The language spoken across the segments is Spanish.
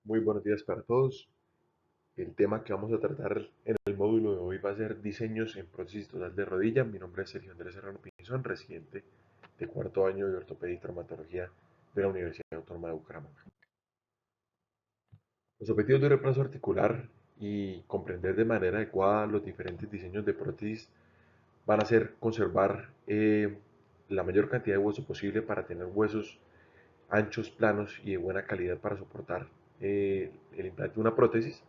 Muy buenos días para todos. El tema que vamos a tratar en el módulo de hoy va a ser diseños en prótesis total de rodilla. Mi nombre es Sergio Andrés Serrano Pinzón, residente de cuarto año de ortopedia y traumatología de la Universidad Autónoma de Bucaramanga. Los objetivos de reemplazo articular y comprender de manera adecuada los diferentes diseños de prótesis van a ser conservar la mayor cantidad de hueso posible para tener huesos anchos, planos y de buena calidad para soportar el implante de una prótesis,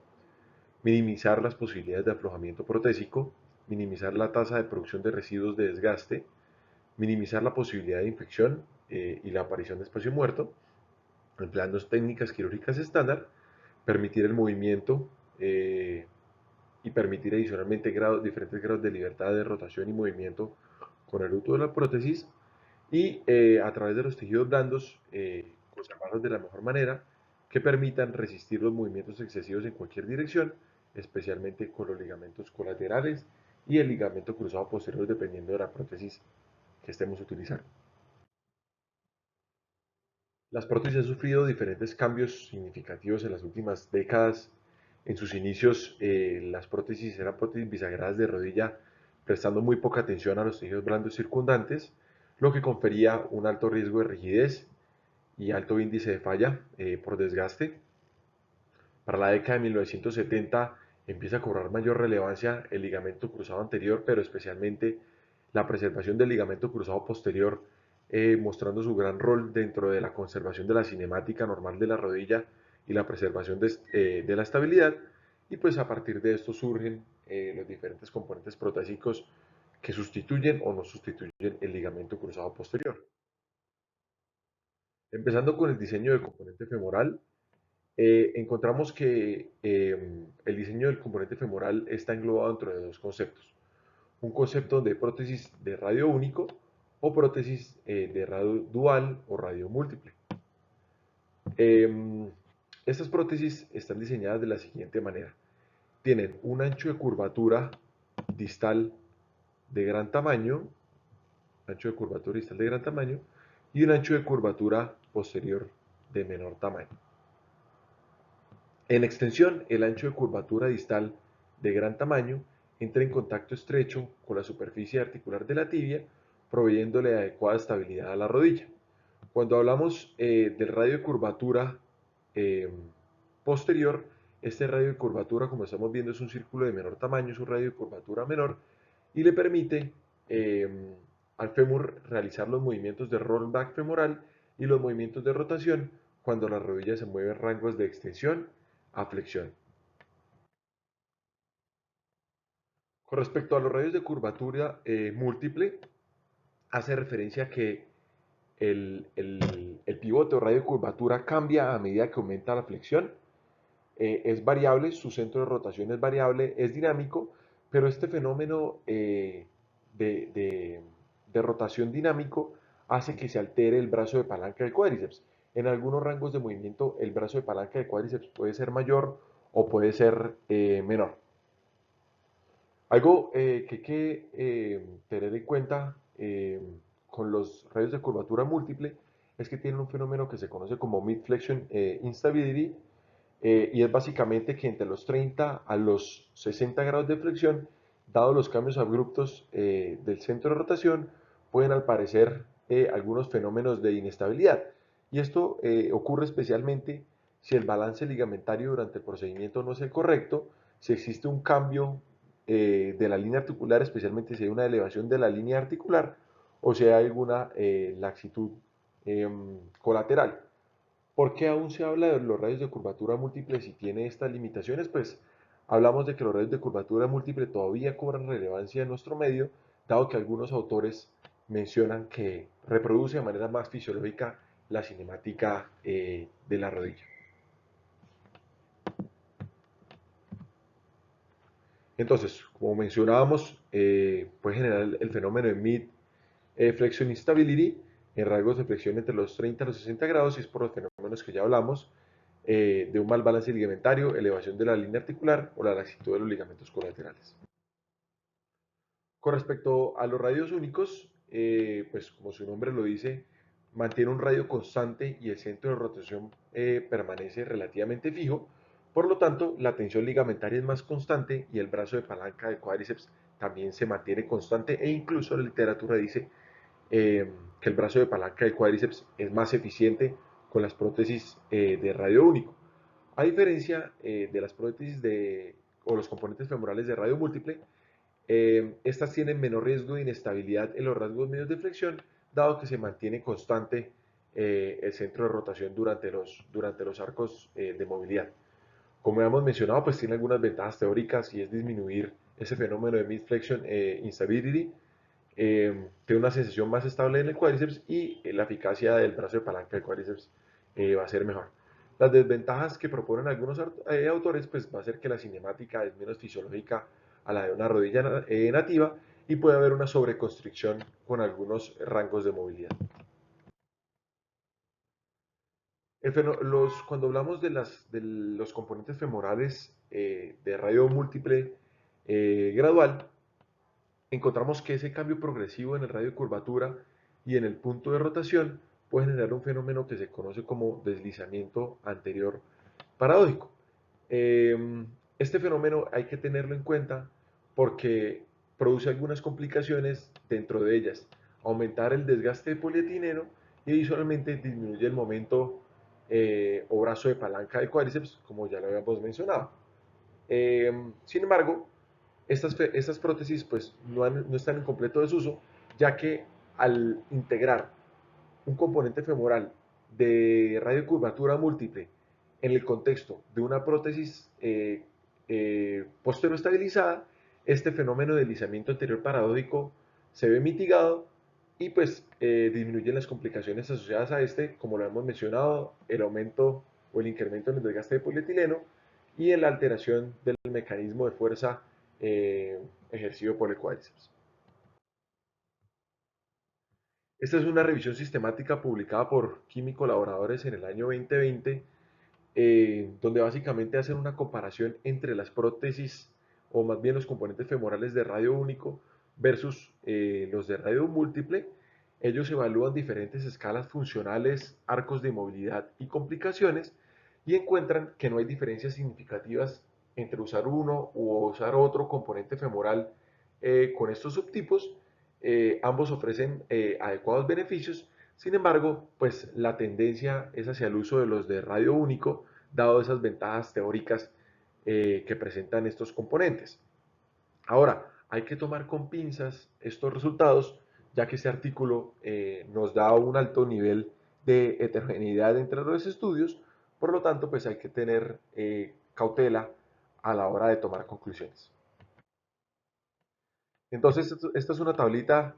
minimizar las posibilidades de aflojamiento protésico, minimizar la tasa de producción de residuos de desgaste, minimizar la posibilidad de infección y la aparición de espacio muerto, empleando técnicas quirúrgicas estándar, permitir el movimiento y permitir adicionalmente diferentes grados de libertad de rotación y movimiento con el uso de la prótesis y a través de los tejidos blandos conservarlos de la mejor manera que permitan resistir los movimientos excesivos en cualquier dirección, especialmente con los ligamentos colaterales y el ligamento cruzado posterior dependiendo de la prótesis que estemos utilizando. Las prótesis han sufrido diferentes cambios significativos en las últimas décadas. En sus inicios, las prótesis eran prótesis bisagras de rodilla, prestando muy poca atención a los tejidos blandos circundantes, lo que confería un alto riesgo de rigidez y alto índice de falla por desgaste. Para la década de 1970 empieza a cobrar mayor relevancia el ligamento cruzado anterior, pero especialmente la preservación del ligamento cruzado posterior, mostrando su gran rol dentro de la conservación de la cinemática normal de la rodilla y la preservación de la estabilidad. Y pues a partir de esto surgen los diferentes componentes protésicos que sustituyen o no sustituyen el ligamento cruzado posterior. Empezando con el diseño del componente femoral, encontramos que el diseño del componente femoral está englobado dentro de dos conceptos. Un concepto de prótesis de radio único o prótesis de radio dual o radio múltiple. Eh, Estas prótesis están diseñadas de la siguiente manera. Tienen un ancho de curvatura distal de gran tamaño, ancho de curvatura distal de gran tamaño, y un ancho de curvatura posterior de menor tamaño. En extensión, el ancho de curvatura distal de gran tamaño entra en contacto estrecho con la superficie articular de la tibia, proveyéndole adecuada estabilidad a la rodilla. Cuando hablamos del radio de curvatura eh, posterior, este radio de curvatura, como estamos viendo, es un círculo de menor tamaño, es un radio de curvatura menor y le permite eh, al fémur realizar los movimientos de rollback femoral y los movimientos de rotación cuando la rodilla se mueve en rangos de extensión a flexión. Con respecto a los radios de curvatura múltiple, hace referencia a que el pivote o radio de curvatura cambia a medida que aumenta la flexión. Es variable, su centro de rotación es variable, es dinámico, pero este fenómeno de, de, de rotación dinámico hace que se altere el brazo de palanca del cuádriceps. En algunos rangos de movimiento el brazo de palanca del cuádriceps puede ser mayor o puede ser menor. Algo que hay que tener en cuenta con los radios de curvatura múltiple es que tienen un fenómeno que se conoce como mid-flexion instability y es básicamente que entre los 30 a los 60 grados de flexión, dados los cambios abruptos del centro de rotación, pueden aparecer algunos fenómenos de inestabilidad. Y esto ocurre especialmente si el balance ligamentario durante el procedimiento no es el correcto, si existe un cambio de la línea articular, especialmente si hay una elevación de la línea articular o si hay alguna laxitud colateral. ¿Por qué aún se habla de los radios de curvatura múltiple si tiene estas limitaciones? Pues hablamos de que los radios de curvatura múltiple todavía cobran relevancia en nuestro medio, dado que algunos autores mencionan que reproduce de manera más fisiológica la cinemática de la rodilla. Entonces, como mencionábamos, puede generar el fenómeno de mid flexion instability en rasgos de flexión entre los 30 y los 60 grados y es por los fenómenos que ya hablamos de un mal balance ligamentario, elevación de la línea articular o la laxitud de los ligamentos colaterales. Con respecto a los radios únicos, pues como su nombre lo dice, mantiene un radio constante y el centro de rotación permanece relativamente fijo. Por lo tanto, la tensión ligamentaria es más constante y el brazo de palanca del cuádriceps también se mantiene constante, e incluso la literatura dice que el brazo de palanca del cuádriceps es más eficiente con las prótesis de radio único. A diferencia de las prótesis o los componentes femorales de radio múltiple, estas tienen menor riesgo de inestabilidad en los rasgos medios de flexión, dado que se mantiene constante el centro de rotación durante los arcos de movilidad. Como ya hemos mencionado, pues tiene algunas ventajas teóricas, y es disminuir ese fenómeno de mid-flexion instability, tiene una sensación más estable en el cuádriceps, y la eficacia del brazo de palanca del cuádriceps va a ser mejor. Las desventajas que proponen algunos autores, pues va a ser que la cinemática es menos fisiológica a la de una rodilla nativa, y puede haber una sobreconstricción con algunos rangos de movilidad. Cuando hablamos de los componentes femorales de radio múltiple gradual, encontramos que ese cambio progresivo en el radio de curvatura y en el punto de rotación puede generar un fenómeno que se conoce como deslizamiento anterior paradójico. Este fenómeno hay que tenerlo en cuenta porque produce algunas complicaciones, dentro de ellas aumentar el desgaste de polietileno, y adicionalmente disminuye el momento o brazo de palanca del cuádriceps, como ya lo habíamos mencionado. Sin embargo, estas prótesis pues no están en completo desuso, ya que al integrar un componente femoral de radiocurvatura múltiple en el contexto de una prótesis posteroestabilizada, este fenómeno de deslizamiento anterior paradójico se ve mitigado, y pues disminuyen las complicaciones asociadas a este, como lo hemos mencionado, el aumento o el incremento en el desgaste de polietileno y en la alteración del mecanismo de fuerza ejercido por el cuádriceps. Esta es una revisión sistemática publicada por Químico Colaboradores en el año 2020, donde básicamente hacen una comparación entre las prótesis, o más bien los componentes femorales de radio único versus los de radio múltiple. Ellos evalúan diferentes escalas funcionales, arcos de movilidad y complicaciones, y encuentran que no hay diferencias significativas entre usar uno u usar otro componente femoral con estos subtipos. Ambos ofrecen adecuados beneficios. Sin embargo, pues la tendencia es hacia el uso de los de radio único, dado esas ventajas teóricas que presentan estos componentes. Ahora, hay que tomar con pinzas estos resultados, ya que este artículo nos da un alto nivel de heterogeneidad entre los estudios. Por lo tanto, pues hay que tener cautela a la hora de tomar conclusiones. Entonces, esta es una tablita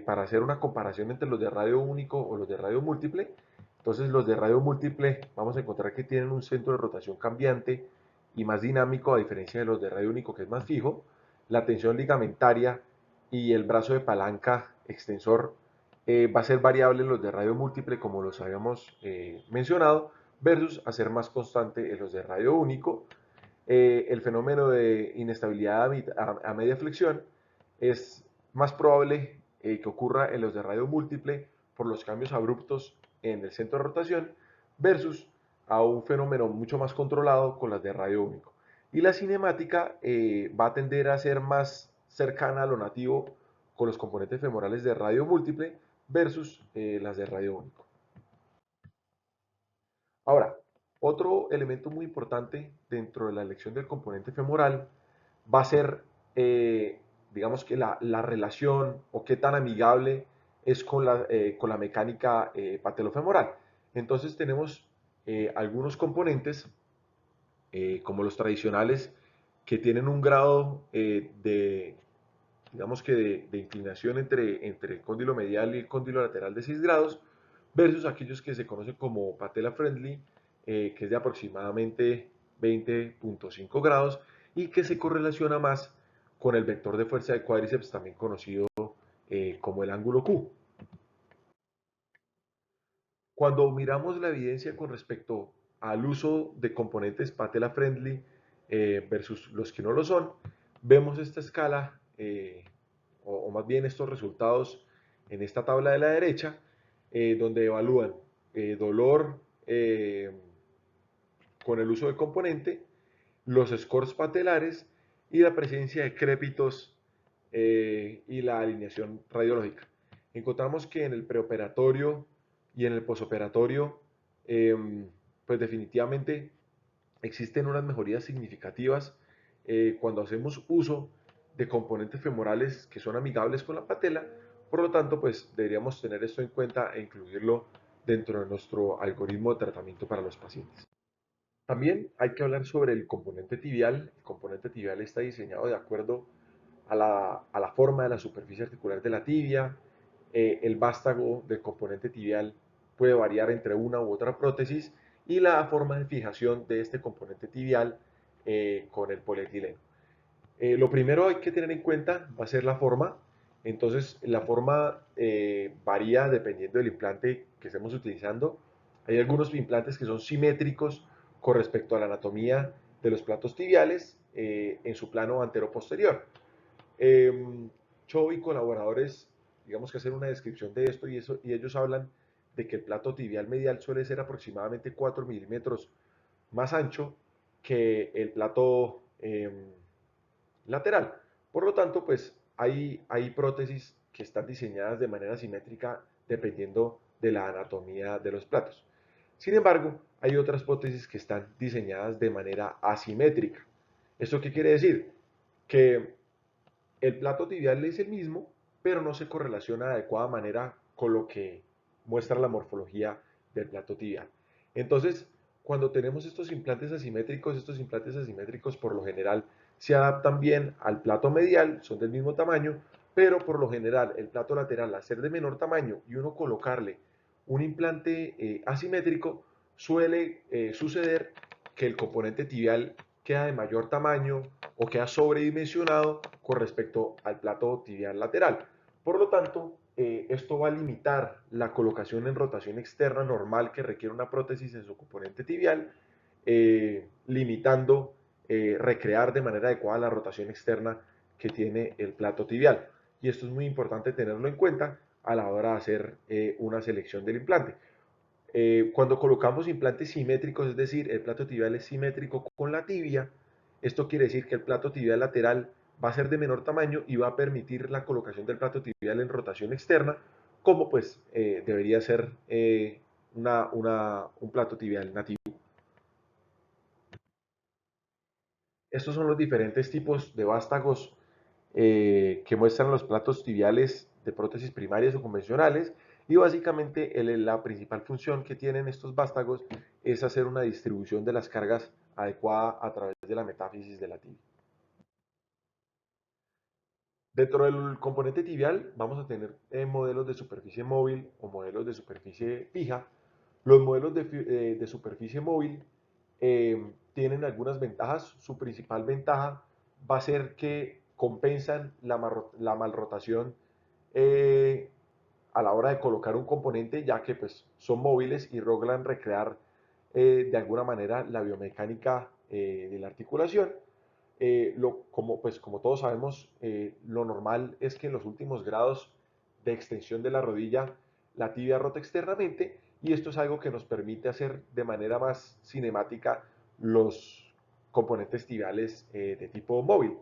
para hacer una comparación entre los de radio único o los de radio múltiple. Entonces, los de radio múltiple vamos a encontrar que tienen un centro de rotación cambiante y más dinámico, a diferencia de los de radio único, que es más fijo. La tensión ligamentaria y el brazo de palanca extensor va a ser variable en los de radio múltiple, como los habíamos mencionado, versus a ser más constante en los de radio único. El fenómeno de inestabilidad a media flexión es más probable que ocurra en los de radio múltiple por los cambios abruptos en el centro de rotación, versus a un fenómeno mucho más controlado con las de radio único. Y la cinemática va a tender a ser más cercana a lo nativo con los componentes femorales de radio múltiple versus las de radio único. Ahora, otro elemento muy importante dentro de la elección del componente femoral va a ser, digamos que la relación, o qué tan amigable es con la mecánica patelofemoral. Entonces tenemos algunos componentes, como los tradicionales, que tienen un grado digamos que de inclinación entre el cóndilo medial y el cóndilo lateral de 6 grados, versus aquellos que se conocen como patella friendly, que es de aproximadamente 20.5 grados, y que se correlaciona más con el vector de fuerza de cuádriceps, también conocido como el ángulo Q. Cuando miramos la evidencia con respecto al uso de componentes patella friendly versus los que no lo son, vemos esta escala, o más bien estos resultados en esta tabla de la derecha, donde evalúan dolor con el uso del componente, los scores patelares y la presencia de crépitos y la alineación radiológica. Encontramos que en el preoperatorio y en el posoperatorio, eh, pues definitivamente existen unas mejorías significativas cuando hacemos uso de componentes femorales que son amigables con la patela. Por lo tanto, pues deberíamos tener esto en cuenta e incluirlo dentro de nuestro algoritmo de tratamiento para los pacientes. También hay que hablar sobre el componente tibial. El componente tibial está diseñado de acuerdo a la forma de la superficie articular de la tibia. El vástago del componente tibial puede variar entre una u otra prótesis y la forma de fijación de este componente tibial con el polietileno. Lo primero hay que tener en cuenta va a ser la forma. Entonces, la forma varía dependiendo del implante que estemos utilizando. Hay algunos implantes que son simétricos con respecto a la anatomía de los platos tibiales en su plano antero-posterior. Cho y colaboradores, digamos que hacen una descripción de esto y ellos hablan de que el plato tibial medial suele ser aproximadamente 4 milímetros más ancho que el plato lateral. Por lo tanto, pues hay prótesis que están diseñadas de manera simétrica dependiendo de la anatomía de los platos. Sin embargo, hay otras prótesis que están diseñadas de manera asimétrica. ¿Esto qué quiere decir? Que el plato tibial es el mismo, pero no se correlaciona de adecuada manera con lo que muestra la morfología del plato tibial. Entonces, cuando tenemos estos implantes asimétricos por lo general se adaptan bien al plato medial, son del mismo tamaño, pero por lo general el plato lateral, al ser de menor tamaño y uno colocarle un implante asimétrico, suele suceder que el componente tibial queda de mayor tamaño o queda sobredimensionado con respecto al plato tibial lateral. Por lo tanto, esto va a limitar la colocación en rotación externa normal que requiere una prótesis en su componente tibial, limitando recrear de manera adecuada la rotación externa que tiene el plato tibial. Y esto es muy importante tenerlo en cuenta a la hora de hacer una selección del implante. Cuando colocamos implantes simétricos, es decir, el plato tibial es simétrico con la tibia, esto quiere decir que el plato tibial lateral va a ser de menor tamaño y va a permitir la colocación del plato tibial en rotación externa, como pues debería ser un plato tibial nativo. Estos son los diferentes tipos de vástagos que muestran los platos tibiales de prótesis primarias o convencionales y básicamente la principal función que tienen estos vástagos es hacer una distribución de las cargas adecuada a través de la metáfisis de la tibia. Dentro del componente tibial vamos a tener modelos de superficie móvil o modelos de superficie fija. Los modelos de superficie móvil tienen algunas ventajas. Su principal ventaja va a ser que compensan la malrotación eh, a la hora de colocar un componente, ya que pues, son móviles y logran recrear de alguna manera la biomecánica de la articulación. Como todos sabemos, lo normal es que en los últimos grados de extensión de la rodilla la tibia rota externamente y esto es algo que nos permite hacer de manera más cinemática los componentes tibiales de tipo móvil.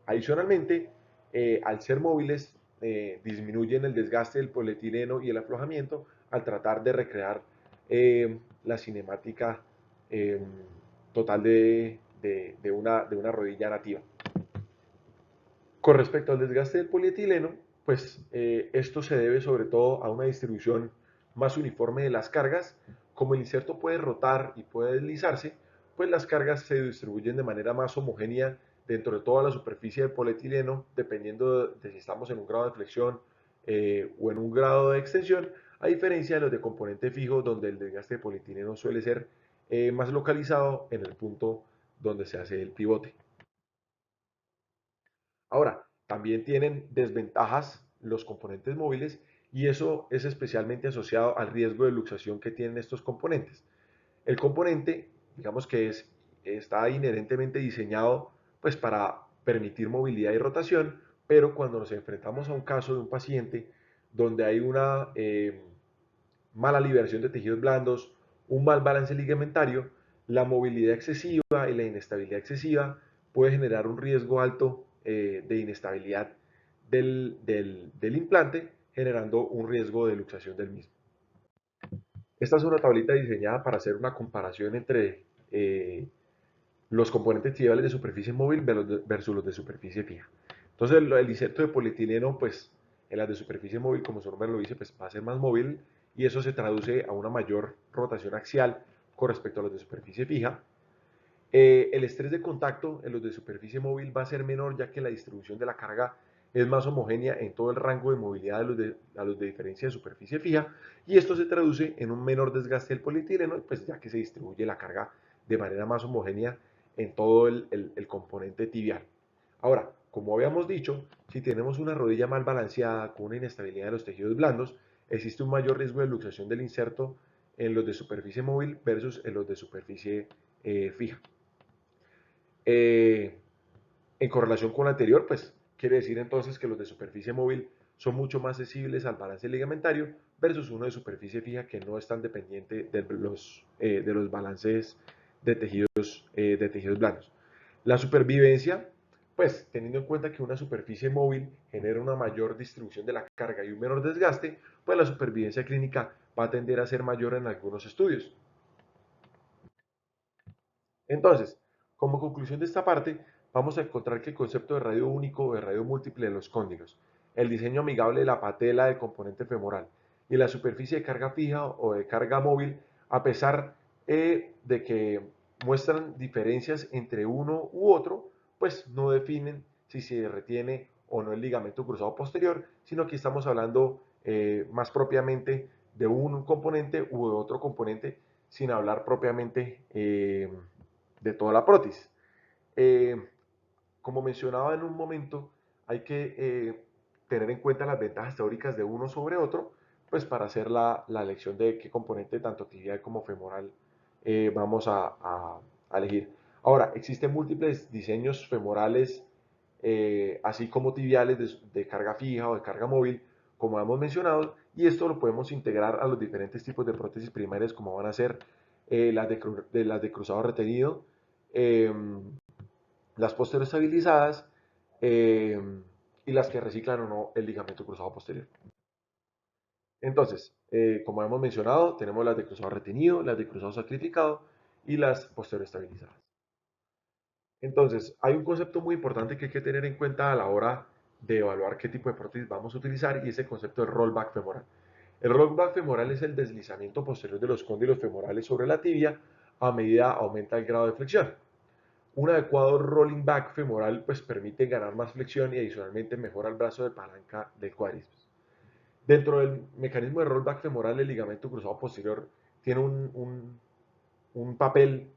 Adicionalmente, al ser móviles, disminuyen el desgaste del polietileno y el aflojamiento al tratar de recrear la cinemática eh, total de una rodilla nativa. Con respecto al desgaste del polietileno, pues esto se debe sobre todo a una distribución más uniforme de las cargas. Como el inserto puede rotar y puede deslizarse, pues las cargas se distribuyen de manera más homogénea dentro de toda la superficie del polietileno, dependiendo de si estamos en un grado de flexión o en un grado de extensión, a diferencia de los de componente fijo, donde el desgaste de polietileno suele ser más localizado en el punto donde se hace el pivote. Ahora, también tienen desventajas los componentes móviles y eso es especialmente asociado al riesgo de luxación que tienen estos componentes. El componente, digamos que está inherentemente diseñado pues para permitir movilidad y rotación, pero cuando nos enfrentamos a un caso de un paciente donde hay mala liberación de tejidos blandos, un mal balance ligamentario, la movilidad excesiva y la inestabilidad excesiva puede generar un riesgo alto de inestabilidad del implante, generando un riesgo de luxación del mismo. Esta es una tablita diseñada para hacer una comparación entre los componentes tibiales de superficie móvil versus los de superficie fija. Entonces el inserto de polietileno, pues en las de superficie móvil, como su nombre lo dice, pues va a ser más móvil y eso se traduce a una mayor rotación axial con respecto a los de superficie fija. El estrés de contacto en los de superficie móvil va a ser menor ya que la distribución de la carga es más homogénea en todo el rango de movilidad a los de diferencia de superficie fija y esto se traduce en un menor desgaste del polietileno, pues ya que se distribuye la carga de manera más homogénea en todo el componente tibial. Ahora, como habíamos dicho, si tenemos una rodilla mal balanceada con una inestabilidad de los tejidos blandos, existe un mayor riesgo de luxación del inserto en los de superficie móvil versus en los de superficie fija. Eh, en correlación con lo anterior, pues quiere decir entonces que los de superficie móvil son mucho más sensibles al balance ligamentario versus uno de superficie fija que no es tan dependiente de los balances de tejidos blandos. La supervivencia, pues teniendo en cuenta que una superficie móvil genera una mayor distribución de la carga y un menor desgaste, pues la supervivencia clínica va a tender a ser mayor en algunos estudios. Entonces, como conclusión de esta parte, vamos a encontrar que el concepto de radio único o de radio múltiple de los cóndigos, el diseño amigable de la patela del componente femoral y la superficie de carga fija o de carga móvil, a pesar de que muestran diferencias entre uno u otro, pues no definen si se retiene o no el ligamento cruzado posterior, sino que estamos hablando más propiamente de un componente u de otro componente, sin hablar propiamente de toda la prótesis. Eh, como mencionaba en un momento, hay que tener en cuenta las ventajas teóricas de uno sobre otro, pues para hacer la elección de qué componente, tanto tibial como femoral, vamos a elegir. Ahora, existen múltiples diseños femorales, así como tibiales de carga fija o de carga móvil, como hemos mencionado, y esto lo podemos integrar a los diferentes tipos de prótesis primarias, como van a ser las de cruzado retenido, eh, las posteroestabilizadas eh, y las que reciclan o no el ligamento cruzado posterior. Entonces, como hemos mencionado, tenemos las de cruzado retenido, las de cruzado sacrificado y las posteroestabilizadas. Entonces, hay un concepto muy importante que hay que tener en cuenta a la hora de evaluar qué tipo de prótesis vamos a utilizar y es el concepto de rollback femoral. El rollback femoral es el deslizamiento posterior de los cóndilos femorales sobre la tibia a medida aumenta el grado de flexión. Un adecuado rolling back femoral pues permite ganar más flexión y adicionalmente mejora el brazo de palanca del cuádriceps. Dentro del mecanismo de rollback femoral, el ligamento cruzado posterior tiene un papel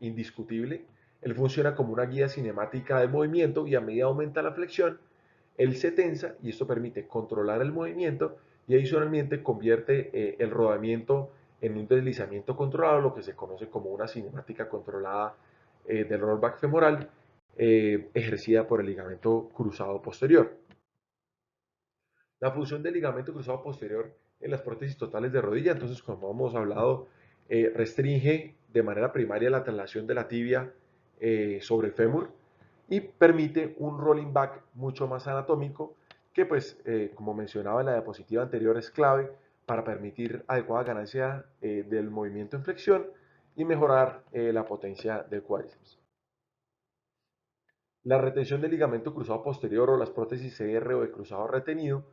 indiscutible. Él funciona como una guía cinemática de movimiento y a medida aumenta la flexión, él se tensa y esto permite controlar el movimiento y adicionalmente convierte el rodamiento en un deslizamiento controlado, lo que se conoce como una cinemática controlada del rollback femoral ejercida por el ligamento cruzado posterior. La función del ligamento cruzado posterior en las prótesis totales de rodilla, entonces como hemos hablado, restringe de manera primaria la traslación de la tibia sobre el fémur y permite un rolling back mucho más anatómico que pues como mencionaba en la diapositiva anterior es clave para permitir adecuada ganancia del movimiento en flexión y mejorar la potencia del cuádriceps. La retención del ligamento cruzado posterior o las prótesis CR o de cruzado retenido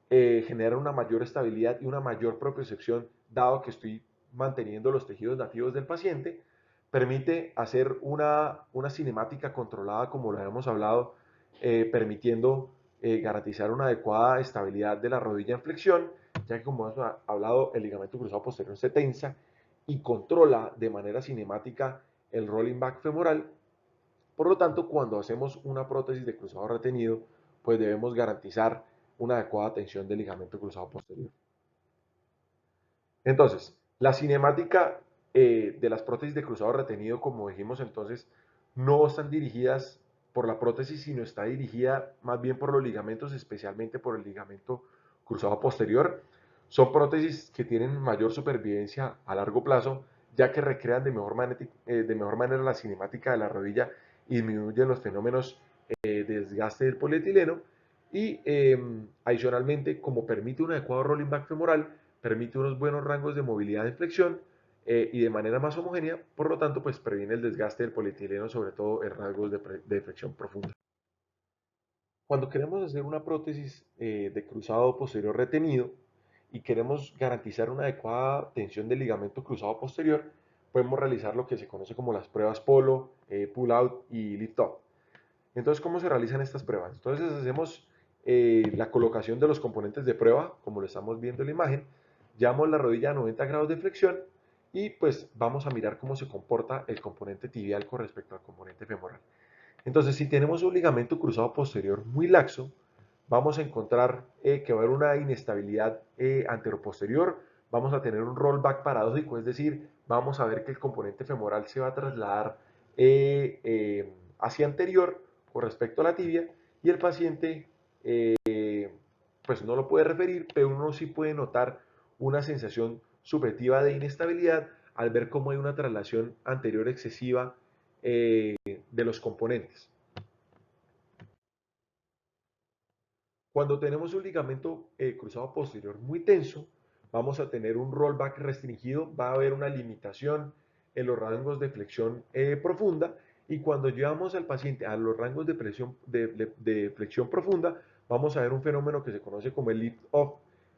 genera una mayor estabilidad y una mayor propiocepción, dado que estoy manteniendo los tejidos nativos del paciente, permite hacer una cinemática controlada, como lo habíamos hablado, permitiendo garantizar una adecuada estabilidad de la rodilla en flexión, ya que como hemos hablado, el ligamento cruzado posterior se tensa y controla de manera cinemática el rolling back femoral. Por lo tanto, cuando hacemos una prótesis de cruzado retenido, pues debemos garantizar una adecuada tensión del ligamento cruzado posterior. Entonces, la cinemática de las prótesis de cruzado retenido, como dijimos entonces, no están dirigidas por la prótesis, sino está dirigida más bien por los ligamentos, especialmente por el ligamento cruzado posterior. Son prótesis que tienen mayor supervivencia a largo plazo, ya que recrean de mejor manera la cinemática de la rodilla y disminuyen los fenómenos de desgaste del polietileno. Y adicionalmente, como permite un adecuado rolling back femoral, permite unos buenos rangos de movilidad de flexión y de manera más homogénea, por lo tanto, pues previene el desgaste del polietileno, sobre todo en rasgos de flexión profunda. Cuando queremos hacer una prótesis de cruzado posterior retenido y queremos garantizar una adecuada tensión del ligamento cruzado posterior, podemos realizar lo que se conoce como las pruebas polo, pull out y lift up. Entonces, ¿cómo se realizan estas pruebas? Entonces, hacemos la colocación de los componentes de prueba, como lo estamos viendo en la imagen, llevamos la rodilla a 90 grados de flexión y pues vamos a mirar cómo se comporta el componente tibial con respecto al componente femoral. Entonces, si tenemos un ligamento cruzado posterior muy laxo, vamos a encontrar que va a haber una inestabilidad anteroposterior, vamos a tener un rollback paradójico, es decir, vamos a ver que el componente femoral se va a trasladar hacia anterior con respecto a la tibia y el paciente pues no lo puede referir, pero uno sí puede notar una sensación subjetiva de inestabilidad al ver cómo hay una traslación anterior excesiva de los componentes. Cuando tenemos un ligamento cruzado posterior muy tenso, vamos a tener un rollback restringido, va a haber una limitación en los rangos de flexión profunda y cuando llevamos al paciente a los rangos de flexión profunda, vamos a ver un fenómeno que se conoce como el lift-off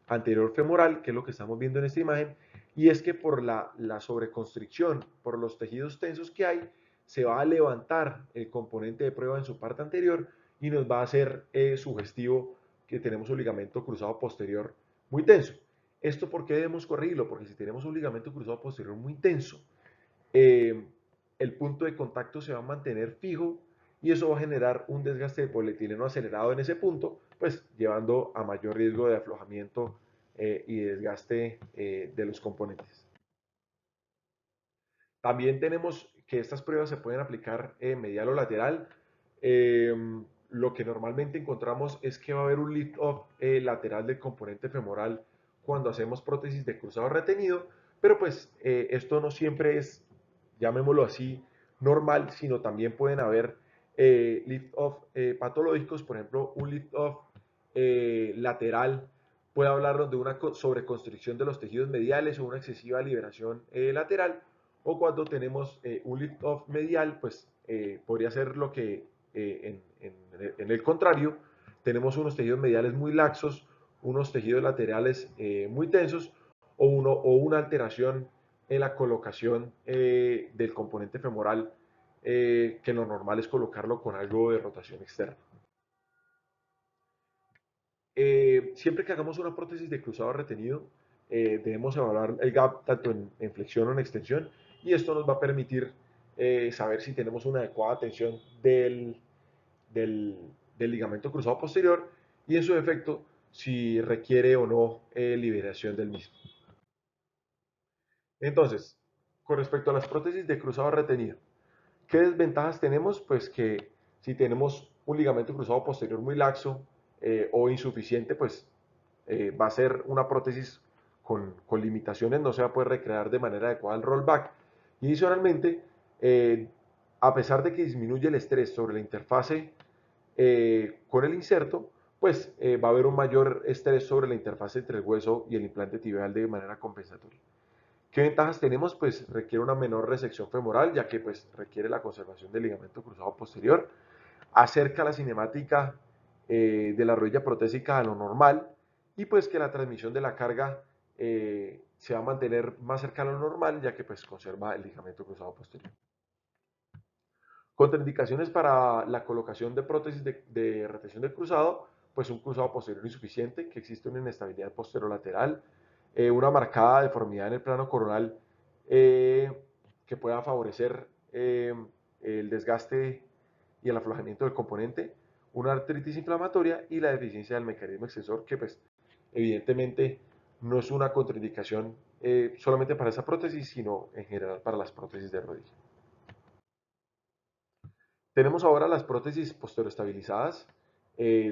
anterior femoral, que es lo que estamos viendo en esta imagen, y es que por la sobreconstricción, por los tejidos tensos que hay, se va a levantar el componente de prueba en su parte anterior y nos va a hacer sugestivo que tenemos un ligamento cruzado posterior muy tenso. ¿Esto por qué debemos corregirlo? Porque si tenemos un ligamento cruzado posterior muy tenso, eh, el punto de contacto se va a mantener fijo y eso va a generar un desgaste de polietileno acelerado en ese punto, pues llevando a mayor riesgo de aflojamiento y desgaste de los componentes. También tenemos que estas pruebas se pueden aplicar medial o lateral. Eh, lo que normalmente encontramos es que va a haber un lift-off lateral del componente femoral cuando hacemos prótesis de cruzado retenido, pero pues esto no siempre es, llamémoslo así, normal, sino también pueden haber lift-off patológicos, por ejemplo, un lift-off lateral puede hablarnos de una sobreconstricción de los tejidos mediales o una excesiva liberación lateral, o cuando tenemos un lift-off medial, pues podría ser lo que en el contrario, tenemos unos tejidos mediales muy laxos, unos tejidos laterales muy tensos o una alteración en la colocación del componente femoral, que lo normal es colocarlo con algo de rotación externa. Siempre que hagamos una prótesis de cruzado retenido, debemos evaluar el gap tanto en flexión o en extensión y esto nos va a permitir saber si tenemos una adecuada tensión del, del ligamento cruzado posterior y en su efecto si requiere o no liberación del mismo. Entonces, con respecto a las prótesis de cruzado retenido, ¿qué desventajas tenemos? Pues que si tenemos un ligamento cruzado posterior muy laxo o insuficiente, pues va a ser una prótesis con limitaciones, no se va a poder recrear de manera adecuada el rollback. Y adicionalmente, eh, a pesar de que disminuye el estrés sobre la interfase con el inserto, pues va a haber un mayor estrés sobre la interfase entre el hueso y el implante tibial de manera compensatoria. ¿Qué ventajas tenemos? Pues requiere una menor resección femoral, ya que pues requiere la conservación del ligamento cruzado posterior, acerca la cinemática de la rodilla protésica a lo normal y pues que la transmisión de la carga se va a mantener más cercana a lo normal, ya que pues conserva el ligamento cruzado posterior. Contraindicaciones para la colocación de prótesis de retención del cruzado, pues un cruzado posterior insuficiente, que existe una inestabilidad posterolateral, una marcada deformidad en el plano coronal que pueda favorecer el desgaste y el aflojamiento del componente, una artritis inflamatoria y la deficiencia del mecanismo extensor, que pues evidentemente no es una contraindicación solamente para esa prótesis, sino en general para las prótesis de rodilla. Tenemos ahora las prótesis posteroestabilizadas,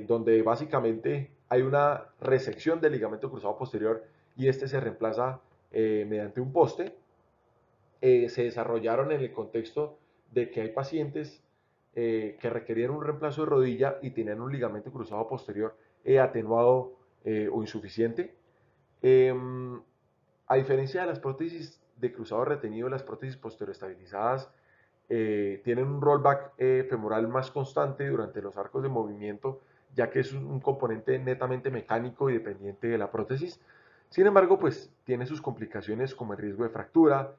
donde básicamente hay una resección del ligamento cruzado posterior y este se reemplaza mediante un poste. Se desarrollaron en el contexto de que hay pacientes que requerían un reemplazo de rodilla y tenían un ligamento cruzado posterior atenuado o insuficiente. Em, a diferencia de las prótesis de cruzado retenido, las prótesis posteroestabilizadas tienen un rollback femoral más constante durante los arcos de movimiento, ya que es un componente netamente mecánico y dependiente de la prótesis. Sin embargo, pues tiene sus complicaciones como el riesgo de fractura,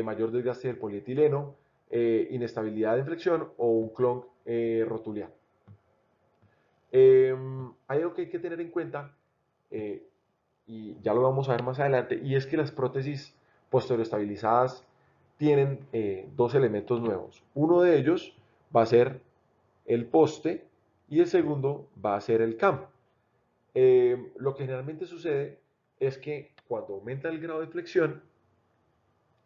mayor desgaste del polietileno, inestabilidad de flexión o un clon rotuliano. Hay algo que hay que tener en cuenta, eh, y ya lo vamos a ver más adelante, y es que las prótesis posteriorestabilizadas tienen dos elementos nuevos. Uno de ellos va a ser el poste y el segundo va a ser el cam. Lo que generalmente sucede es que cuando aumenta el grado de flexión,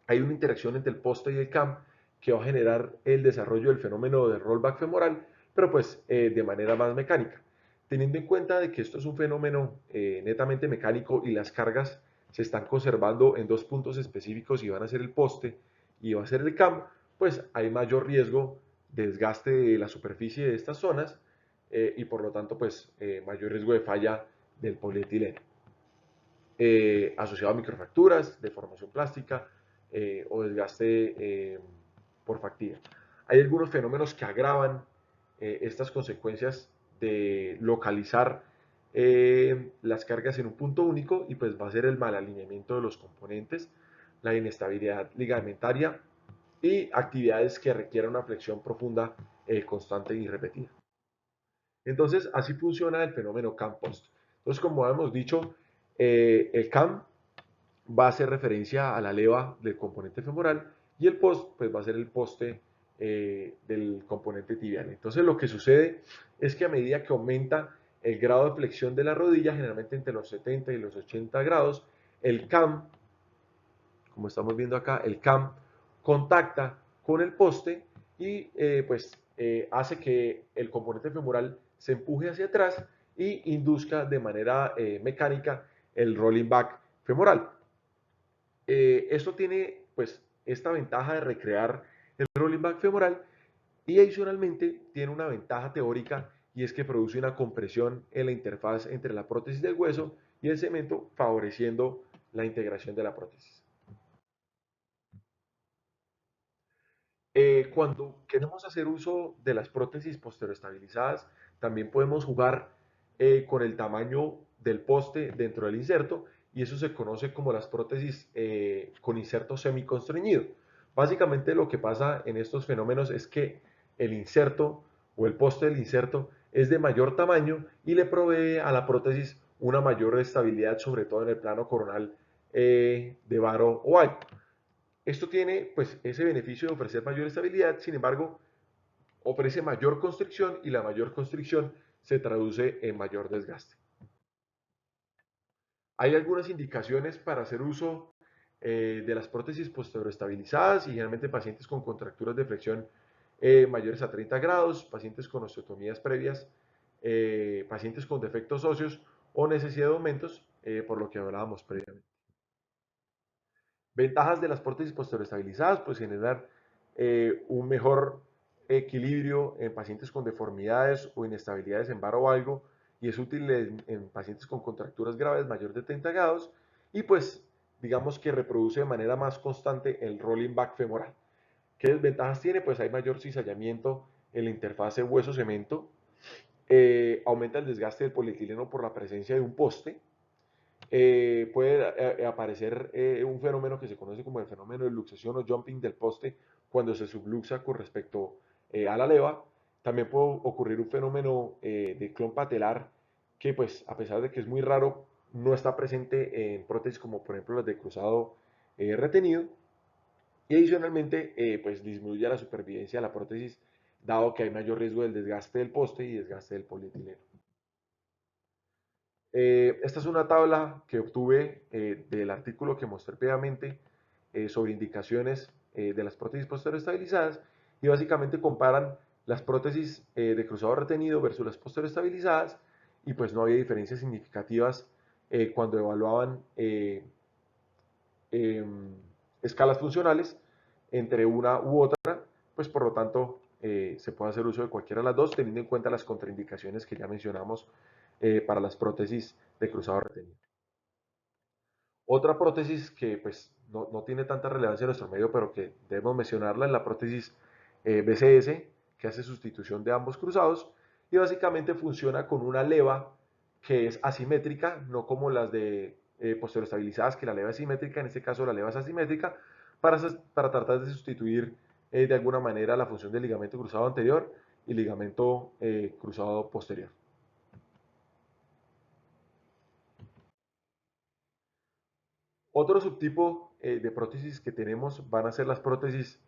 hay una interacción entre el poste y el cam que va a generar el desarrollo del fenómeno del rollback femoral, pero pues de manera más mecánica. Teniendo en cuenta de que esto es un fenómeno netamente mecánico y las cargas se están conservando en dos puntos específicos y van a ser el poste y va a ser el cam, pues hay mayor riesgo de desgaste de la superficie de estas zonas y por lo tanto pues mayor riesgo de falla del polietileno asociado a microfracturas, deformación plástica o desgaste por fatiga. Hay algunos fenómenos que agravan estas consecuencias de localizar las cargas en un punto único y pues va a ser el mal alineamiento de los componentes, la inestabilidad ligamentaria y actividades que requieran una flexión profunda, constante y repetida. Entonces, así funciona el fenómeno CAM-POST. Entonces, como hemos dicho, el CAM va a hacer referencia a la leva del componente femoral y el POST pues, va a ser el poste del componente tibial. Entonces, lo que sucede es que a medida que aumenta el grado de flexión de la rodilla, generalmente entre los 70 y los 80 grados, el CAM, como estamos viendo acá, el CAM contacta con el poste y hace que el componente femoral se empuje hacia atrás y induzca de manera mecánica el rolling back femoral. Esto tiene pues esta ventaja de recrear el rolling back femoral y adicionalmente tiene una ventaja teórica y es que produce una compresión en la interfaz entre la prótesis del hueso y el cemento, favoreciendo la integración de la prótesis. Cuando queremos hacer uso de las prótesis posteroestabilizadas, también podemos jugar con el tamaño del poste dentro del inserto y eso se conoce como las prótesis con inserto semiconstreñido. Básicamente lo que pasa en estos fenómenos es que el inserto o el poste del inserto es de mayor tamaño y le provee a la prótesis una mayor estabilidad, sobre todo en el plano coronal de varo o algo. Esto tiene pues ese beneficio de ofrecer mayor estabilidad, sin embargo, ofrece mayor constricción y la mayor constricción se traduce en mayor desgaste. Hay algunas indicaciones para hacer uso de las prótesis posteroestabilizadas y generalmente pacientes con contracturas de flexión mayores a 30 grados, pacientes con osteotomías previas, pacientes con defectos óseos o necesidad de aumentos, por lo que hablábamos previamente. Ventajas de las prótesis posteroestabilizadas, pues generar un mejor equilibrio en pacientes con deformidades o inestabilidades en varo o algo, y es útil en pacientes con contracturas graves mayor de 30 grados, y pues digamos que reproduce de manera más constante el rolling back femoral. ¿Qué desventajas tiene? Pues hay mayor cizallamiento en la interfase hueso-cemento, aumenta el desgaste del polietileno por la presencia de un poste, puede aparecer un fenómeno que se conoce como el fenómeno de luxación o jumping del poste cuando se subluxa con respecto a la leva. También puede ocurrir un fenómeno de clon patelar que pues a pesar de que es muy raro, no está presente en prótesis como por ejemplo las de cruzado retenido. Y adicionalmente pues disminuye la supervivencia de la prótesis dado que hay mayor riesgo del desgaste del poste y desgaste del polietileno. Esta es una tabla que obtuve del artículo que mostré previamente sobre indicaciones de las prótesis posteroestabilizadas y básicamente comparan las prótesis de cruzado retenido versus las posteroestabilizadas y pues no había diferencias significativas cuando evaluaban escalas funcionales entre una u otra, pues por lo tanto se puede hacer uso de cualquiera de las dos, teniendo en cuenta las contraindicaciones que ya mencionamos para las prótesis de cruzado retenido. Otra prótesis que pues no tiene tanta relevancia en nuestro medio, pero que debemos mencionarla, es la prótesis BCS, que hace sustitución de ambos cruzados y básicamente funciona con una leva que es asimétrica, no como las de posteroestabilizadas, que la leva es simétrica, en este caso la leva es asimétrica, para tratar de sustituir de alguna manera la función del ligamento cruzado anterior y ligamento cruzado posterior. Otro subtipo de prótesis que tenemos van a ser las prótesis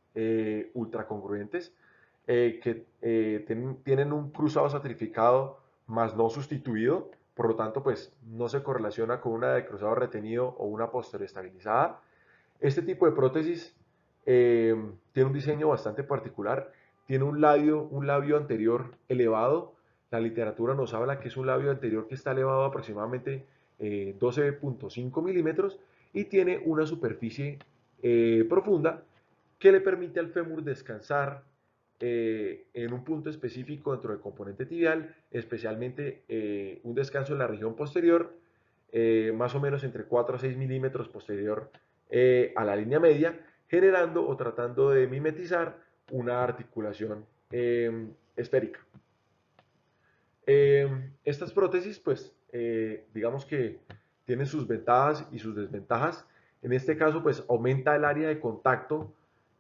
ultracongruentes, que tienen un cruzado satrificado más no sustituido, por lo tanto, pues no se correlaciona con una de cruzado retenido o una posterior estabilizada. Este tipo de prótesis tiene un diseño bastante particular, tiene un labio anterior elevado. La literatura nos habla que es un labio anterior que está elevado aproximadamente 12.5 milímetros y tiene una superficie profunda que le permite al fémur descansar en un punto específico dentro del componente tibial, especialmente un descanso en la región posterior, más o menos entre 4 a 6 milímetros posterior a la línea media, generando o tratando de mimetizar una articulación esférica. Estas prótesis, pues, digamos que tienen sus ventajas y sus desventajas. En este caso, pues, aumenta el área de contacto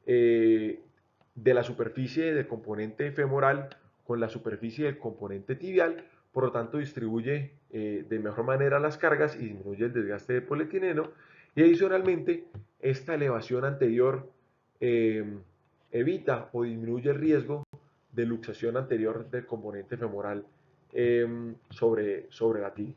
de la superficie del componente femoral con la superficie del componente tibial, por lo tanto distribuye de mejor manera las cargas y disminuye el desgaste del polietileno. Y adicionalmente, esta elevación anterior evita o disminuye el riesgo de luxación anterior del componente femoral sobre la tibia.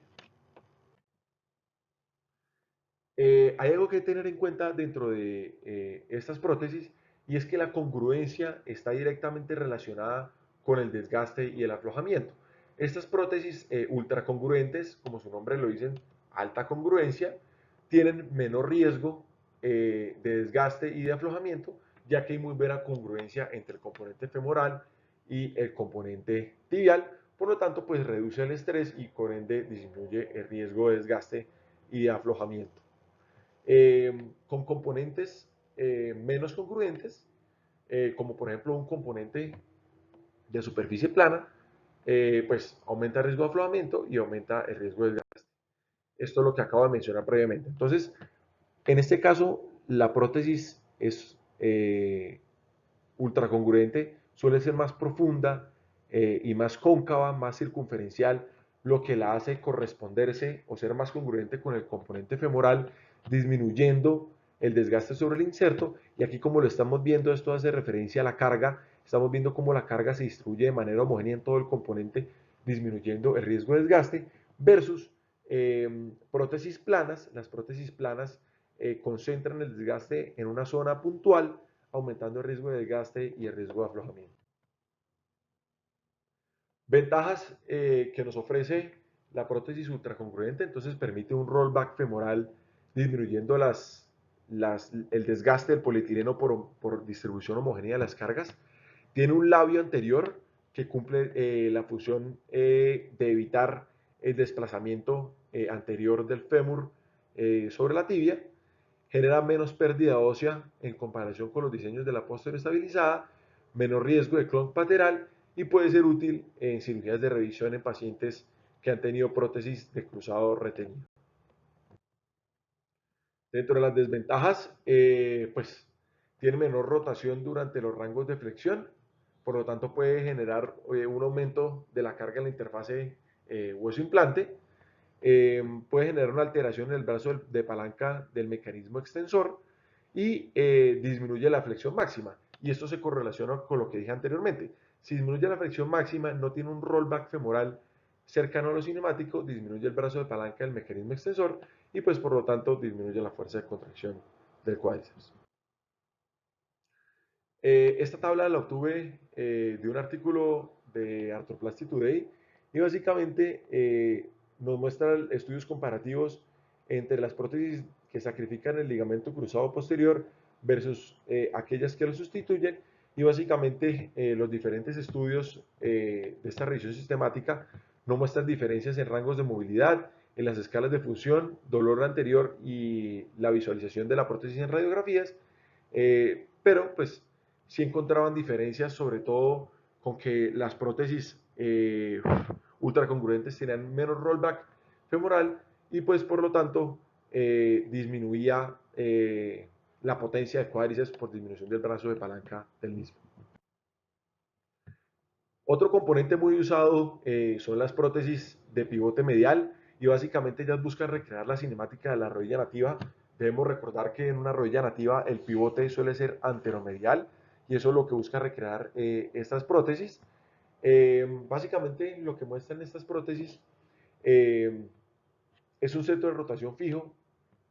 Hay algo que tener en cuenta dentro de estas prótesis y es que la congruencia está directamente relacionada con el desgaste y el aflojamiento. Estas prótesis ultracongruentes, como su nombre lo dicen, alta congruencia, tienen menor riesgo de desgaste y de aflojamiento, ya que hay muy buena congruencia entre el componente femoral y el componente tibial, por lo tanto, pues reduce el estrés y por ende disminuye el riesgo de desgaste y de aflojamiento. Con componentes menos congruentes, como por ejemplo un componente de superficie plana, pues aumenta el riesgo de aflojamiento y aumenta el riesgo de desgaste. Esto es lo que acabo de mencionar previamente. Entonces, en este caso, la prótesis es ultracongruente, suele ser más profunda y más cóncava, más circunferencial, lo que la hace corresponderse o ser más congruente con el componente femoral, disminuyendo el desgaste sobre el inserto. Y aquí, como lo estamos viendo, esto hace referencia a la carga. Estamos viendo cómo la carga se distribuye de manera homogénea en todo el componente, disminuyendo el riesgo de desgaste, versus prótesis planas. Las prótesis planas concentran el desgaste en una zona puntual, aumentando el riesgo de desgaste y el riesgo de aflojamiento. Ventajas que nos ofrece la prótesis ultracongruente, entonces permite un rollback femoral disminuyendo el desgaste del polietileno por distribución homogénea de las cargas. Tiene un labio anterior que cumple la función de evitar el desplazamiento anterior del fémur sobre la tibia. Genera menos pérdida ósea en comparación con los diseños de la posterior estabilizada, menos riesgo de clon lateral y puede ser útil en cirugías de revisión en pacientes que han tenido prótesis de cruzado retenido. Dentro de las desventajas, pues tiene menor rotación durante los rangos de flexión, por lo tanto puede generar un aumento de la carga en la interfase hueso-implante, puede generar una alteración en el brazo de palanca del mecanismo extensor y disminuye la flexión máxima. Y esto se correlaciona con lo que dije anteriormente. Si disminuye la flexión máxima, no tiene un rollback femoral cercano a lo cinemático, disminuye el brazo de palanca del mecanismo extensor y pues por lo tanto disminuye la fuerza de contracción del cuádriceps. Esta tabla la obtuve de un artículo de Arthroplasty Today y básicamente nos muestra estudios comparativos entre las prótesis que sacrifican el ligamento cruzado posterior versus aquellas que lo sustituyen, y básicamente los diferentes estudios de esta revisión sistemática no muestran diferencias en rangos de movilidad, en las escalas de función, dolor anterior y la visualización de la prótesis en radiografías, pero pues sí encontraban diferencias, sobre todo con que las prótesis ultracongruentes tenían menos rollback femoral y pues por lo tanto disminuía la potencia de cuádriceps por disminución del brazo de palanca del mismo. Otro componente muy usado son las prótesis de pivote medial, y básicamente ellas buscan recrear la cinemática de la rodilla nativa. Debemos recordar que en una rodilla nativa el pivote suele ser anteromedial, y eso es lo que busca recrear estas prótesis. Básicamente lo que muestran estas prótesis eh, es un centro de rotación fijo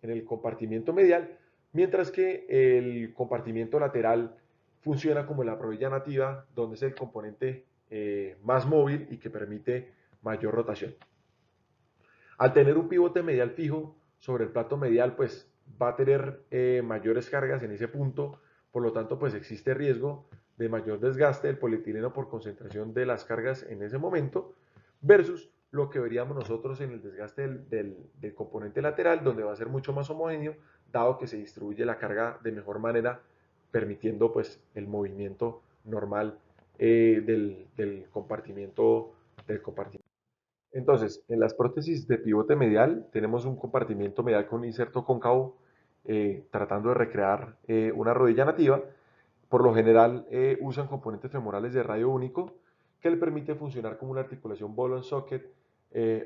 en el compartimiento medial, mientras que el compartimiento lateral funciona como la rodilla nativa, donde es el componente más móvil y que permite mayor rotación. Al tener un pivote medial fijo sobre el plato medial, pues va a tener mayores cargas en ese punto, por lo tanto, pues existe riesgo de mayor desgaste del polietileno por concentración de las cargas en ese momento, versus lo que veríamos nosotros en el desgaste del componente lateral, donde va a ser mucho más homogéneo, dado que se distribuye la carga de mejor manera, permitiendo pues el movimiento normal del compartimiento. Entonces, en las prótesis de pivote medial tenemos un compartimiento medial con un inserto cóncavo tratando de recrear una rodilla nativa. Por lo general usan componentes femorales de radio único que le permite funcionar como una articulación ball and socket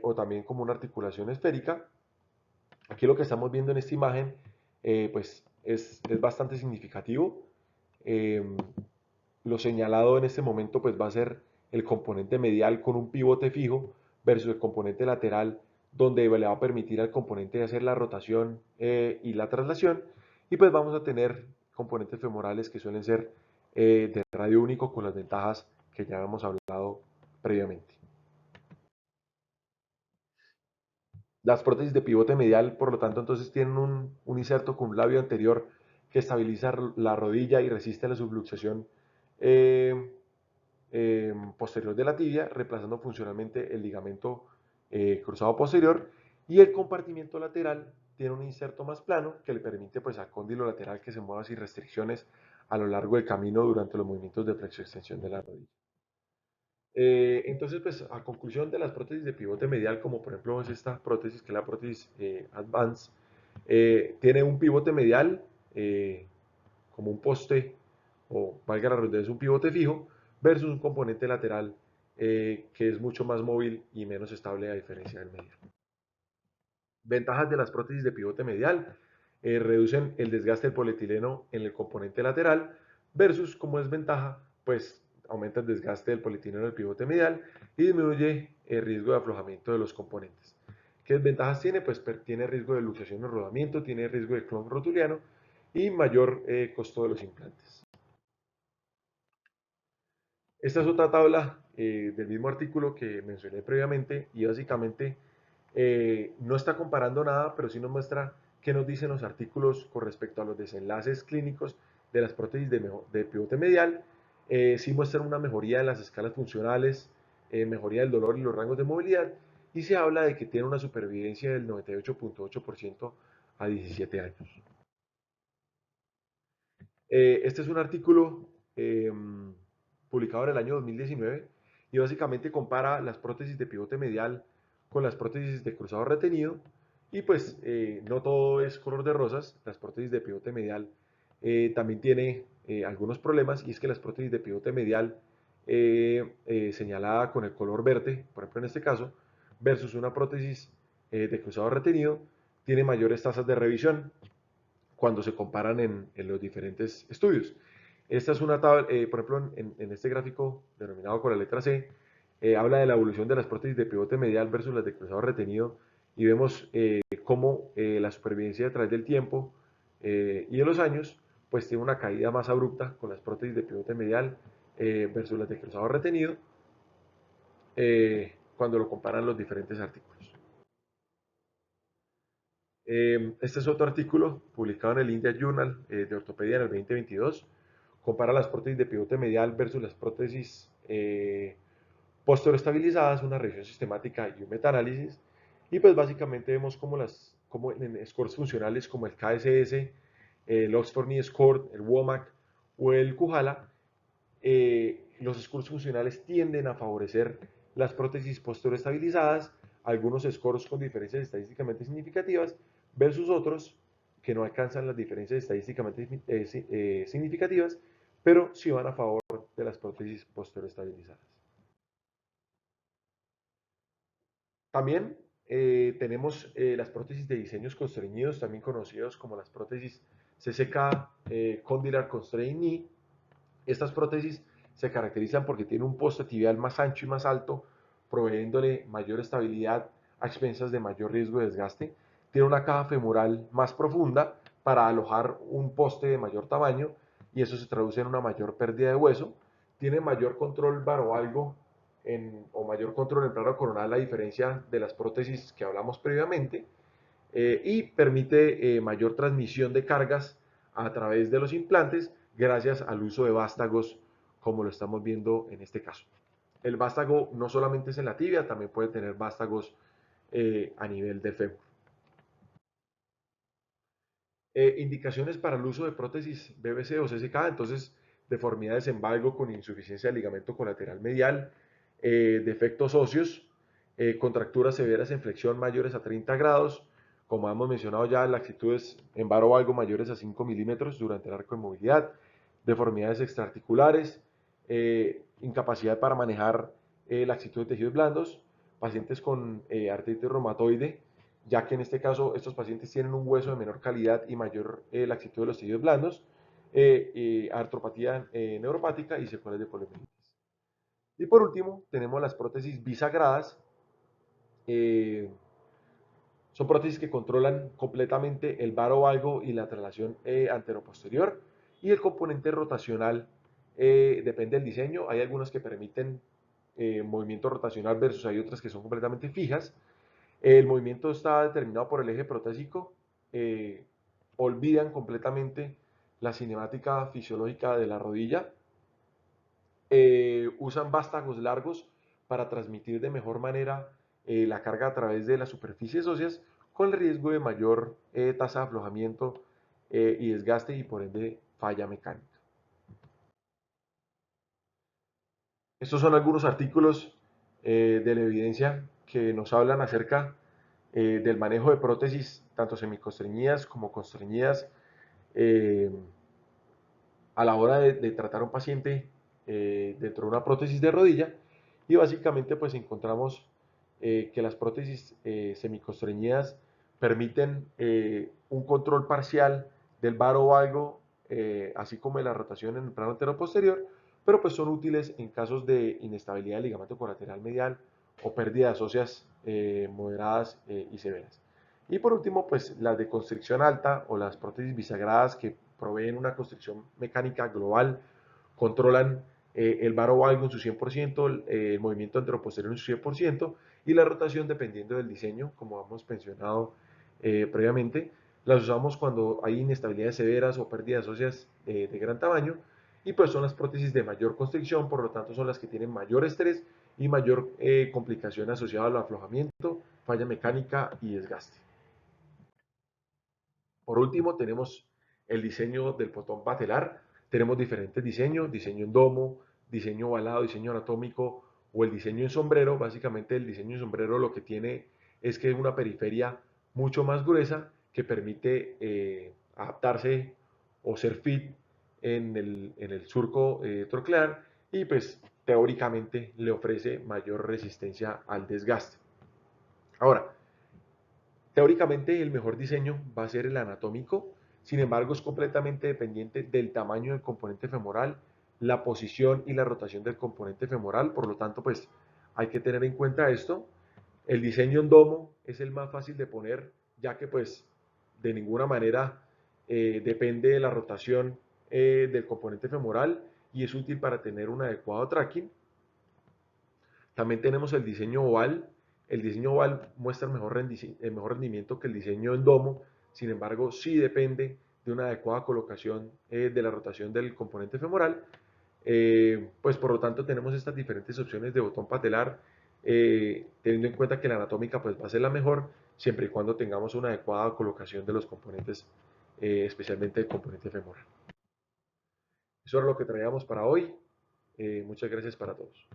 o también como una articulación esférica. Aquí lo que estamos viendo en esta imagen pues es bastante significativo. Eh, lo señalado en este momento pues va a ser el componente medial con un pivote fijo versus el componente lateral, donde le va a permitir al componente hacer la rotación y la traslación, y pues vamos a tener componentes femorales que suelen ser de radio único con las ventajas que ya hemos hablado previamente. Las prótesis de pivote medial, por lo tanto, entonces tienen un inserto con un labio anterior que estabiliza la rodilla y resiste la subluxación eh, posterior de la tibia, reemplazando funcionalmente el ligamento cruzado posterior, y el compartimiento lateral tiene un inserto más plano que le permite pues al cóndilo lateral que se mueva sin restricciones a lo largo del camino durante los movimientos de flexo-extensión de la rodilla. Entonces, pues a conclusión de las prótesis de pivote medial, como por ejemplo es esta prótesis, que es la prótesis Advance, tiene un pivote medial como un poste, o valga la redundancia, un pivote fijo, versus un componente lateral que es mucho más móvil y menos estable a diferencia del medial. Ventajas de las prótesis de pivote medial: reducen el desgaste del polietileno en el componente lateral, versus como desventaja, pues aumenta el desgaste del polietileno en el pivote medial y disminuye el riesgo de aflojamiento de los componentes. ¿Qué desventajas tiene? Pues tiene riesgo de luxación y rodamiento, tiene riesgo de clon rotuliano y mayor costo de los implantes. Esta es otra tabla del mismo artículo que mencioné previamente, y básicamente no está comparando nada, pero sí nos muestra qué nos dicen los artículos con respecto a los desenlaces clínicos de las prótesis de pivote medial. Sí muestran una mejoría en las escalas funcionales, mejoría del dolor y los rangos de movilidad, y se habla de que tiene una supervivencia del 98.8% a 17 años. Este es un artículo publicado en el año 2019, y básicamente compara las prótesis de pivote medial con las prótesis de cruzado retenido, y pues no todo es color de rosas. Las prótesis de pivote medial también tiene algunos problemas, y es que las prótesis de pivote medial señalada con el color verde, por ejemplo en este caso, versus una prótesis de cruzado retenido, tiene mayores tasas de revisión cuando se comparan en los diferentes estudios. Esta es una tabla, por ejemplo, en este gráfico denominado con la letra C, habla de la evolución de las prótesis de pivote medial versus las de cruzado retenido, y vemos cómo la supervivencia a través del tiempo y de los años, pues tiene una caída más abrupta con las prótesis de pivote medial versus las de cruzado retenido cuando lo comparan los diferentes artículos. Este es otro artículo publicado en el India Journal de Ortopedia en el 2022. Compara las prótesis de pivote medial versus las prótesis estabilizadas, una revisión sistemática y un metaanálisis. Y pues básicamente vemos como en scores funcionales como el KSS, el Oxford Knee Score, el WOMAC o el KUJALA, los scores funcionales tienden a favorecer las prótesis estabilizadas, algunos scores con diferencias estadísticamente significativas versus otros que no alcanzan las diferencias estadísticamente significativas, pero sí van a favor de las prótesis estabilizadas. También tenemos las prótesis de diseños constreñidos, también conocidos como las prótesis CCK Condylar Constraint Knee. Estas prótesis se caracterizan porque tienen un poste tibial más ancho y más alto, proveyéndole mayor estabilidad a expensas de mayor riesgo de desgaste. Tiene una caja femoral más profunda para alojar un poste de mayor tamaño y eso se traduce en una mayor pérdida de hueso. Tiene mayor control varovalgo o mayor control en plano coronal a diferencia de las prótesis que hablamos previamente y permite mayor transmisión de cargas a través de los implantes gracias al uso de vástagos como lo estamos viendo en este caso. El vástago no solamente es en la tibia, también puede tener vástagos a nivel del fémur. Indicaciones para el uso de prótesis BBC o CCK, entonces deformidades en valgo con insuficiencia del ligamento colateral medial, defectos óseos, contracturas severas en flexión mayores a 30 grados, como hemos mencionado ya, laxitudes en varo valgo mayores a 5 milímetros durante el arco de movilidad, deformidades extraarticulares, incapacidad para manejar laxitud de tejidos blandos, pacientes con artritis reumatoide, ya que en este caso estos pacientes tienen un hueso de menor calidad y mayor laxitud de los tejidos blandos, artropatía neuropática y secuelas de poliomielitis. Y por último, tenemos las prótesis bisagradas. Eh, Son prótesis que controlan completamente el varo valgo y la traslación anteroposterior y el componente rotacional depende del diseño. Hay algunas que permiten movimiento rotacional versus hay otras que son completamente fijas. El movimiento está determinado por el eje protésico. eh, Olvidan completamente la cinemática fisiológica de la rodilla. Usan vástagos largos para transmitir de mejor manera la carga a través de las superficies óseas con el riesgo de mayor tasa de aflojamiento y desgaste y por ende falla mecánica. Estos son algunos artículos de la evidencia que nos hablan acerca del manejo de prótesis, tanto semiconstreñidas como constreñidas, eh, a la hora de tratar a un paciente dentro de una prótesis de rodilla. Y básicamente pues encontramos que las prótesis semiconstreñidas permiten un control parcial del varo valgo, así como de la rotación en el plano anteroposterior, pero pues son útiles en casos de inestabilidad del ligamento colateral medial o pérdidas óseas moderadas y severas. Y por último, pues las de constricción alta o las prótesis bisagradas que proveen una constricción mecánica global, controlan el varo valgo en su 100%, el movimiento anteroposterior en su 100% y la rotación dependiendo del diseño, como hemos mencionado previamente. Las usamos cuando hay inestabilidades severas o pérdidas óseas de gran tamaño y pues son las prótesis de mayor constricción, por lo tanto son las que tienen mayor estrés y mayor complicación asociada al aflojamiento, falla mecánica y desgaste. Por último, tenemos el diseño del potón patelar. Tenemos diferentes diseños, diseño en domo, diseño ovalado, diseño anatómico o el diseño en sombrero. Básicamente el diseño en sombrero lo que tiene es que es una periferia mucho más gruesa que permite adaptarse o ser fit en el surco troclear y pues teóricamente le ofrece mayor resistencia al desgaste. Ahora, teóricamente el mejor diseño va a ser el anatómico, sin embargo es completamente dependiente del tamaño del componente femoral, la posición y la rotación del componente femoral, por lo tanto pues hay que tener en cuenta esto. El diseño en domo es el más fácil de poner, ya que pues de ninguna manera depende de la rotación del componente femoral y es útil para tener un adecuado tracking. También tenemos el diseño oval. el diseño oval muestra mejor rendimiento que el diseño en domo, sin embargo, sí depende de una adecuada colocación de la rotación del componente femoral. Pues por lo tanto tenemos estas diferentes opciones de botón patelar, teniendo en cuenta que la anatómica pues va a ser la mejor, siempre y cuando tengamos una adecuada colocación de los componentes, especialmente el componente femoral. Eso es lo que traíamos para hoy. Muchas gracias para todos.